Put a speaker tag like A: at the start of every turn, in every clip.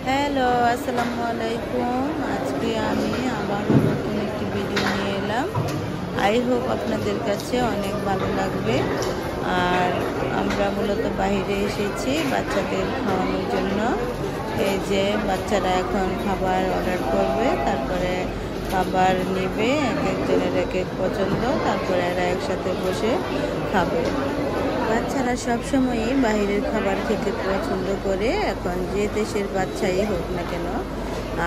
A: Hello, আসসালামু আলাইকুম। আজকে আমি আবারও নতুন একটি ভিডিও নিয়ে এলাম। আই হোপ আপনাদের কাছে অনেক ভালো লাগবে। আর আমরা মূলত বাইরে এসেছি বাচ্চাদের খাওয়ানোর জন্য। এই যে বাচ্চারা এখন খাবার অর্ডার করবে, তারপরে খাবার নেবে, এক একজনের এক এক পছন্দ, তারপরে এরা একসাথে বসে খাবে। বাচ্চারা সবসময়ই বাইরের খাবার খেতে পছন্দ করে, এখন যে দেশের বাচ্চাই হোক না কেন।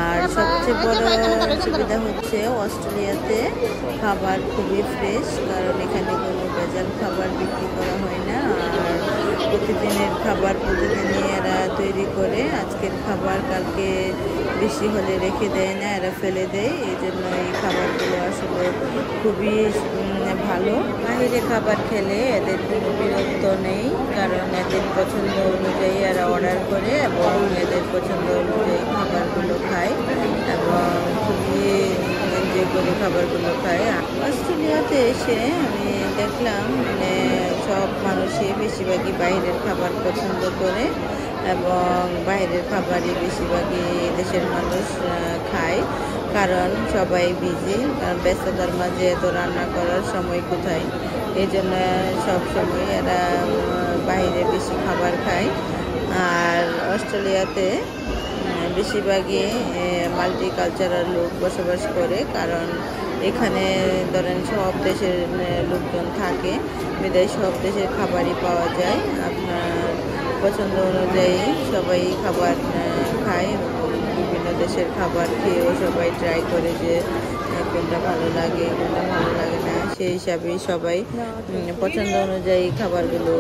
A: আর সবচেয়ে বড় সুবিধা হচ্ছে অস্ট্রেলিয়াতে খাবার খুবই ফ্রেশ, কারণ এখানে কোনো ভেজাল খাবার বিক্রি করা হয় না। আর প্রতিদিনের খাবার প্রতিদিনই এরা তৈরি করে, আজকের খাবার কালকে বেশি হলে রেখে দেয় না, এরা ফেলে দেয়। এই জন্য এই খাবারগুলো আসলে খুবই ভালো। বাইরে খাবার খেলে এদের কোনো বিরক্ত নেই, কারণ এদের পছন্দ অনুযায়ী এরা অর্ডার করে এবং এদের পছন্দ অনুযায়ী খাবারগুলো খায় এবং খুবই এনজয় করে খাবারগুলো খায়। অস্ট্রেলিয়াতে এসে আমি দেখলাম সব মানুষই বেশিরভাগই বাইরের খাবার পছন্দ করে এবং বাইরের খাবারই বেশিরভাগই দেশের মানুষ খায়, কারণ সবাই বিজি, কারণ ব্যস্ততার মাঝে এত রান্না করার সময় কোথায়। এই জন্য সবসময় এরা বাইরে বেশি খাবার খায়। আর অস্ট্রেলিয়াতে বেশিরভাগই মাল্টিকালচারাল লোক বসবাস করে, কারণ এখানে ধরেন সব দেশের লোকজন থাকে, বিদায় সব দেশের খাবারই পাওয়া যায়। আপনার পছন্দ অনুযায়ী সবাই খাবার খায়, বিভিন্ন দেশের খাবার খেয়েও সবাই ট্রাই করে যে কোনটা ভালো লাগে কোনটা ভালো লাগে না, সেই হিসাবেই সবাই পছন্দ অনুযায়ী খাবারগুলো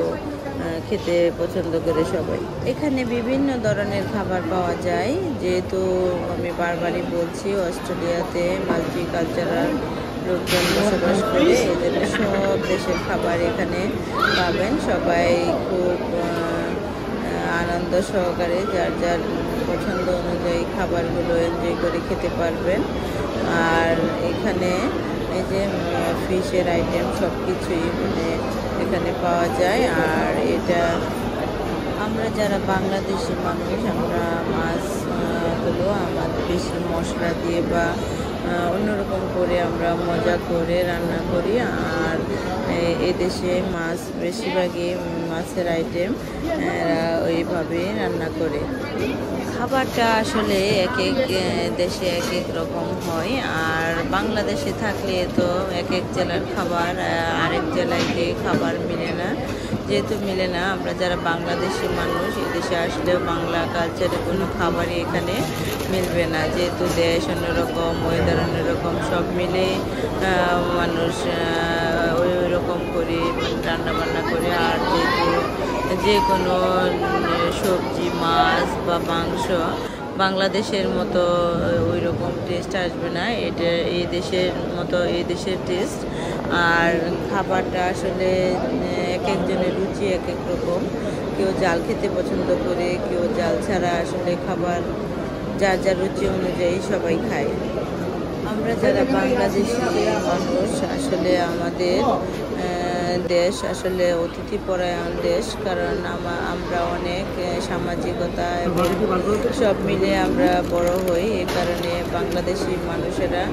A: খেতে পছন্দ করে সবাই। এখানে বিভিন্ন ধরনের খাবার পাওয়া যায়, যেহেতু আমি বারবারই বলছি অস্ট্রেলিয়াতে মাল্টিকালচারাল লোকজন বসবাস করে, এই জন্য সব দেশের খাবার এখানে পাবেন। সবাই খুব আনন্দ সহকারে যার যার পছন্দ অনুযায়ী খাবারগুলো এনজয় করে খেতে পারবেন। আর এখানে এই যে ফিশের আইটেম সব কিছুই এখানে পাওয়া যায়। আর এটা আমরা যারা বাংলাদেশি মানুষ, আমরা মাছগুলো আমাদের বেশি মশলা দিয়ে বা অন্যরকম করে আমরা মজা করে রান্না করি। আর এদেশে মাছ বেশিরভাগই মাছের আইটেম ওইভাবে রান্না করে। খাবারটা আসলে এক এক দেশে এক এক রকম হয়, আর বাংলাদেশে থাকলে তো এক এক জেলার খাবার আরেক জেলায় গিয়ে খাবার মিলে না। যেহেতু মিলে না, আমরা যারা বাংলাদেশি মানুষ এদেশে আসলেও বাংলা কালচারে কোনো খাবারই এখানে মিলবে না, যেহেতু দেশ অন্যরকম, ওয়েদার অন্যরকম, সব মিলে মানুষ ওই রকম করে রান্নাবান্না করে। আর যেহেতু যে কোনো সবজি, মাছ বা মাংস বাংলাদেশের মতো ওই রকম টেস্ট আসবে না, এটা এই দেশের মতো এই দেশের টেস্ট। আর খাবারটা আসলে এক একজনের রুচি এক এক রকম, কেউ জাল খেতে পছন্দ করে, কেউ জাল ছাড়া আসলে খাবার যার যার রুচি অনুযায়ী সবাই খায়। আমরা যারা বাংলাদেশি মানুষ, আসলে আমাদের দেশ আসলে অতিথিপরায়ণ দেশ, কারণ আমরা অনেক সামাজিকতা এবং সব মিলে আমরা বড় হই। এ কারণে বাংলাদেশি মানুষেরা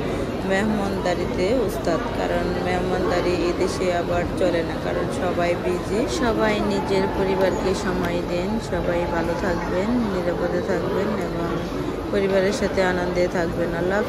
A: মেহমানদারিতে উস্তাদ, কারণ মেহমানদারি এই দেশে আবার চলে না, কারণ সবাই বিজি। সবাই নিজের পরিবারকে সময় দেন। সবাই ভালো থাকবেন, নিরাপদে থাকবেন এবং পরিবারের সাথে আনন্দে থাকবেন। আল্লাহ।